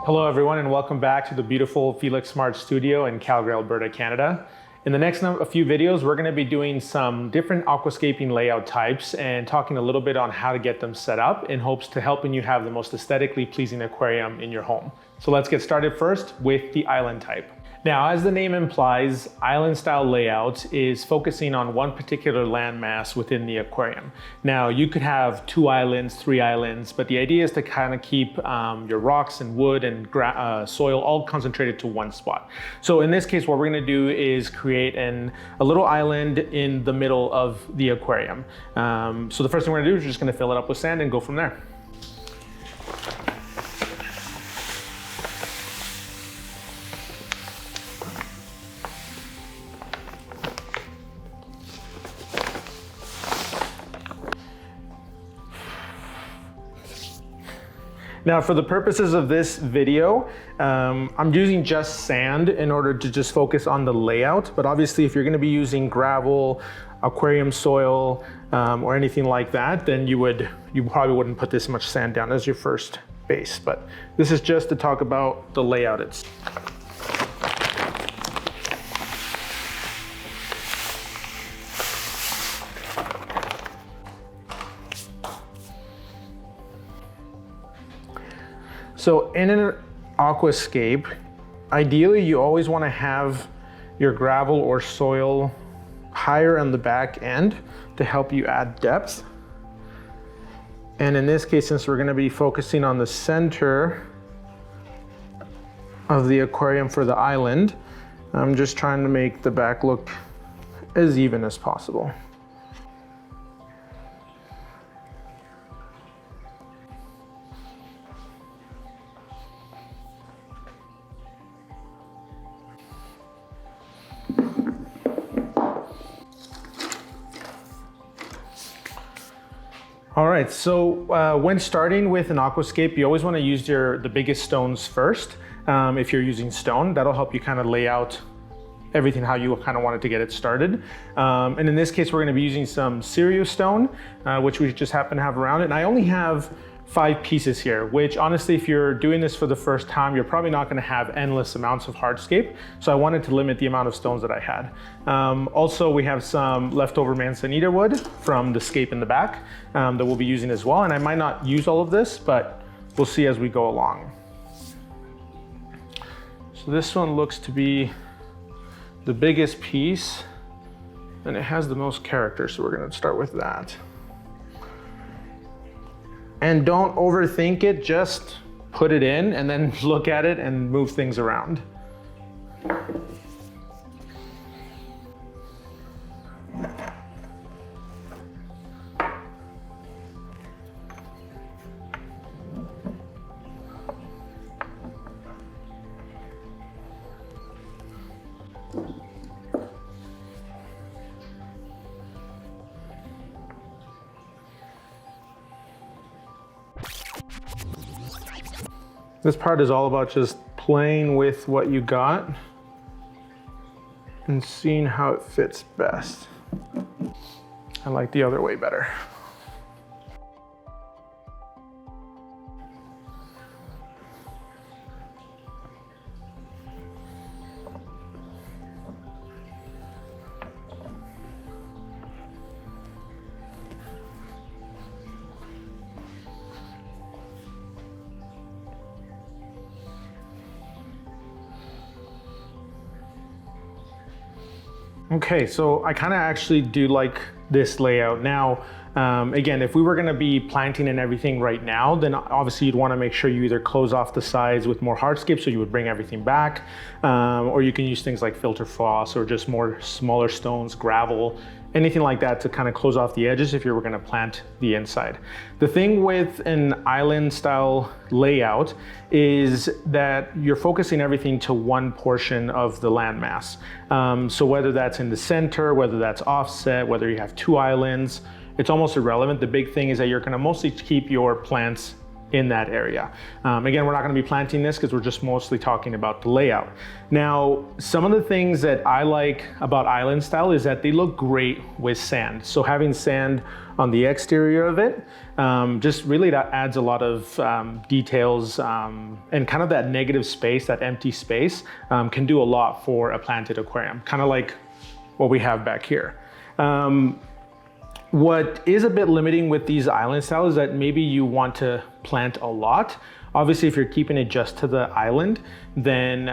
Hello everyone and welcome back to the beautiful Felix Smart Studio in Calgary, Alberta, Canada. In the next few videos, we're going to be doing some different aquascaping layout types and talking a little bit on how to get them set up in hopes to helping you have the most aesthetically pleasing aquarium in your home. So let's get started first with the island type. Now, as the name implies, island style layout is focusing on one particular landmass within the aquarium. Now, you could have 2 islands, 3 islands, but the idea is to kind of keep your rocks and wood and soil all concentrated to one spot. So in this case, what we're gonna do is create a little island in the middle of the aquarium. So the first thing we're gonna do is just gonna fill it up with sand and go from there. Now, for the purposes of this video, I'm using just sand in order to just focus on the layout. But obviously, if you're gonna be using gravel, aquarium soil, or anything like that, then you probably wouldn't put this much sand down as your first base. But this is just to talk about the layout itself. So in an aquascape, ideally you always want to have your gravel or soil higher on the back end to help you add depth. And in this case, since we're going to be focusing on the center of the aquarium for the island, I'm just trying to make the back look as even as possible. All right, so when starting with an aquascape, you always want to use the biggest stones first. If you're using stone, that'll help you kind of lay out everything how you kind of wanted to get it started. And in this case, we're going to be using some Cerio stone, which we just happen to have around it. And I only have 5 pieces here, which honestly, if you're doing this for the first time, you're probably not going to have endless amounts of hardscape. So I wanted to limit the amount of stones that I had. Also, we have some leftover manzanita wood from the scape in the back that we'll be using as well. And I might not use all of this, but we'll see as we go along. So this one looks to be the biggest piece and it has the most character. So we're going to start with that. And don't overthink it, just put it in and then look at it and move things around. This part is all about just playing with what you got and seeing how it fits best. I like the other way better. Okay, so I kind of actually do like this layout. Now, again, if we were gonna be planting and everything right now, then obviously you'd wanna make sure you either close off the sides with more hardscape, so you would bring everything back, or you can use things like filter floss or just more smaller stones, gravel, anything like that to kind of close off the edges if you were going to plant the inside. The thing with an island style layout is that you're focusing everything to one portion of the landmass. So whether that's in the center, whether that's offset, whether you have 2 islands, it's almost irrelevant. The big thing is that you're going to mostly keep your plants in that area. Again, we're not going to be planting this because we're just mostly talking about the layout. Now, some of the things that I like about Island Style is that they look great with sand. So having sand on the exterior of it, just really that adds a lot of details, and kind of that negative space, that empty space, can do a lot for a planted aquarium, kind of like what we have back here. What is a bit limiting with these Island Style is that maybe you want to plant a lot. Obviously, if you're keeping it just to the island, then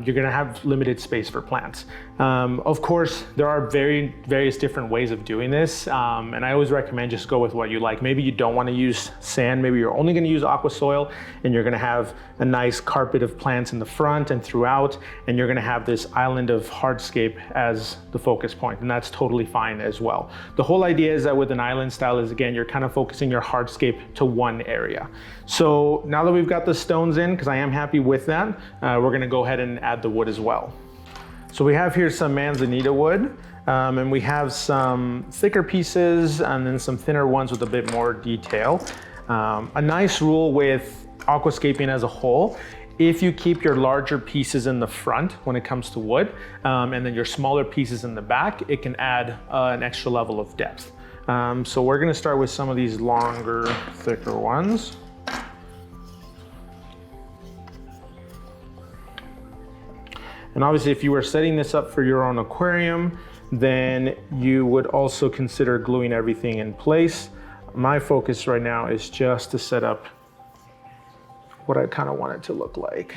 you're gonna have limited space for plants. Of course, there are various different ways of doing this, and I always recommend just go with what you like. Maybe you don't wanna use sand, maybe you're only gonna use aqua soil, and you're gonna have a nice carpet of plants in the front and throughout, and you're gonna have this island of hardscape as the focus point, and that's totally fine as well. The whole idea is that with an Island Style is, again, you're kind of focusing your hardscape to one area. So now that we've got the stones in, because I am happy with that, we're gonna go ahead and add the wood as well. So we have here some manzanita wood, and we have some thicker pieces and then some thinner ones with a bit more detail. A nice rule with aquascaping as a whole, if you keep your larger pieces in the front when it comes to wood, and then your smaller pieces in the back, it can add an extra level of depth. So we're gonna start with some of these longer, thicker ones. And obviously, if you were setting this up for your own aquarium, then you would also consider gluing everything in place. My focus right now is just to set up what I kind of want it to look like.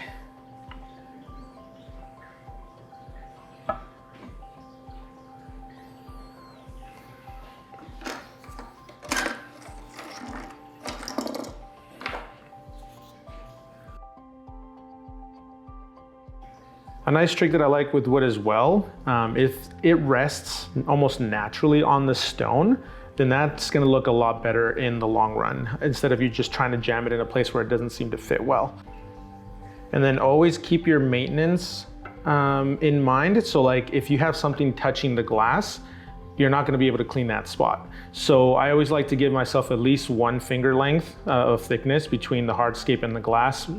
A nice trick that I like with wood as well, if it rests almost naturally on the stone, then that's gonna look a lot better in the long run, instead of you just trying to jam it in a place where it doesn't seem to fit well. And then always keep your maintenance in mind. So like if you have something touching the glass, you're not gonna be able to clean that spot. So I always like to give myself at least 1 finger length of thickness between the hardscape and the glass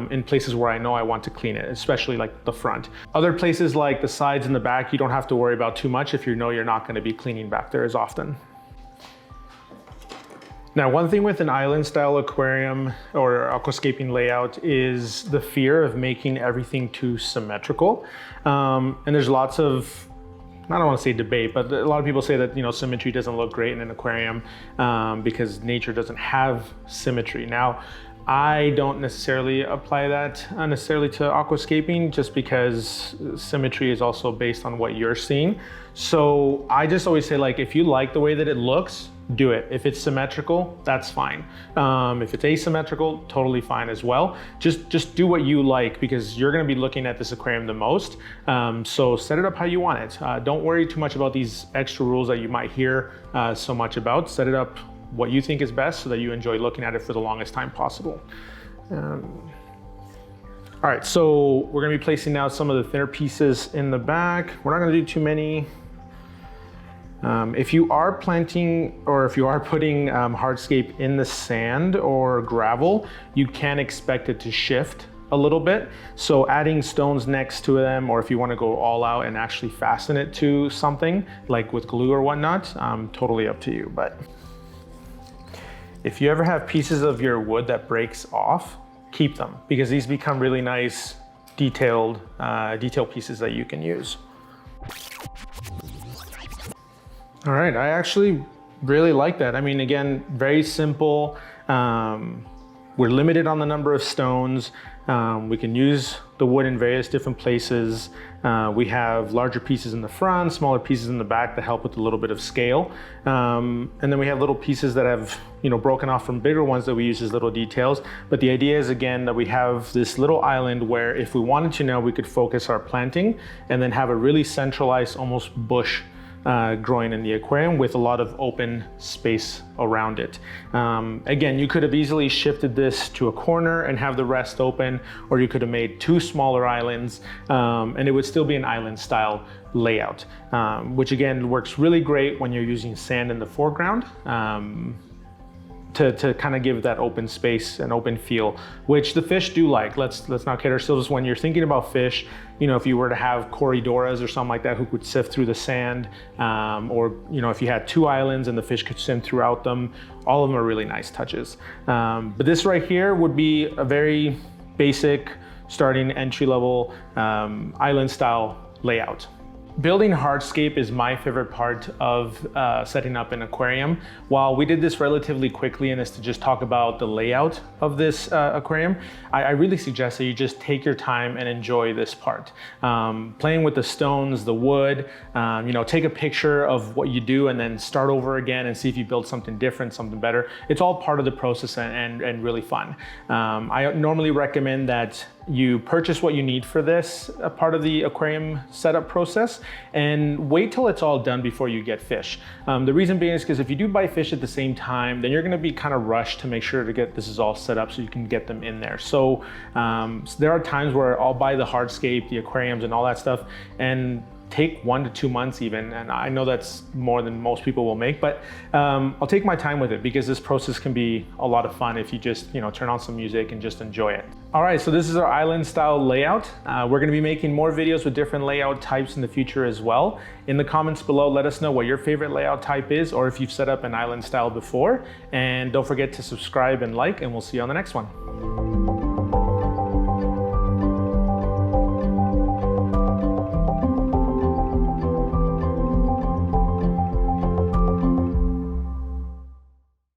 in places where I know I want to clean it, especially like the front. Other places like the sides and the back, you don't have to worry about too much if you know you're not gonna be cleaning back there as often. Now, one thing with an Island Style aquarium or aquascaping layout is the fear of making everything too symmetrical. And there's lots of, I don't want to say debate, but a lot of people say that, you know, symmetry doesn't look great in an aquarium because nature doesn't have symmetry. Now, I don't necessarily apply that necessarily to aquascaping, just because symmetry is also based on what you're seeing. So I just always say, like, if you like the way that it looks, do it. If it's symmetrical, that's fine. If it's asymmetrical, totally fine as well. Just do what you like, because you're gonna be looking at this aquarium the most. So set it up how you want it. Don't worry too much about these extra rules that you might hear so much about. Set it up what you think is best so that you enjoy looking at it for the longest time possible. All right, so we're gonna be placing now some of the thinner pieces in the back. We're not gonna do too many. If you are planting, or if you are putting hardscape in the sand or gravel, you can expect it to shift a little bit. So adding stones next to them, or if you want to go all out and actually fasten it to something like with glue or whatnot, totally up to you. But if you ever have pieces of your wood that breaks off, keep them, because these become really nice detailed pieces that you can use. All right, I actually really like that. I mean, again, very simple. We're limited on the number of stones. We can use the wood in various different places. We have larger pieces in the front, smaller pieces in the back that help with a little bit of scale. And then we have little pieces that have, you know, broken off from bigger ones that we use as little details. But the idea is, again, that we have this little island where if we wanted to now, we could focus our planting and then have a really centralized, almost bush growing in the aquarium with a lot of open space around it. Again, you could have easily shifted this to a corner and have the rest open, or you could have made 2 smaller islands, and it would still be an island style layout, which again works really great when you're using sand in the foreground. to kind of give that open space and open feel, which the fish do like. Let's not kid ourselves. When you're thinking about fish, you know, if you were to have corridoras or something like that who could sift through the sand, or, you know, if you had 2 islands and the fish could swim throughout them, all of them are really nice touches. But this right here would be a very basic starting entry-level island style layout. Building hardscape is my favorite part of setting up an aquarium. While we did this relatively quickly and is to just talk about the layout of this aquarium, I really suggest that you just take your time and enjoy this part. Playing with the stones, the wood, you know, take a picture of what you do and then start over again and see if you build something different, something better. It's all part of the process and really fun. I normally recommend that you purchase what you need for this part of the aquarium setup process and wait till it's all done before you get fish. The reason being is because if you do buy fish at the same time, then you're going to be kind of rushed to make sure to get this is all set up so you can get them in there. So there are times where I'll buy the hardscape, the aquariums and all that stuff, and take 1 to 2 months even, and I know that's more than most people will make, but I'll take my time with it because this process can be a lot of fun if you just, you know, turn on some music and just enjoy it. All right, so this is our island style layout. We're gonna be making more videos with different layout types in the future as well. In the comments below, let us know what your favorite layout type is or if you've set up an island style before. And don't forget to subscribe and like, and we'll see you on the next one.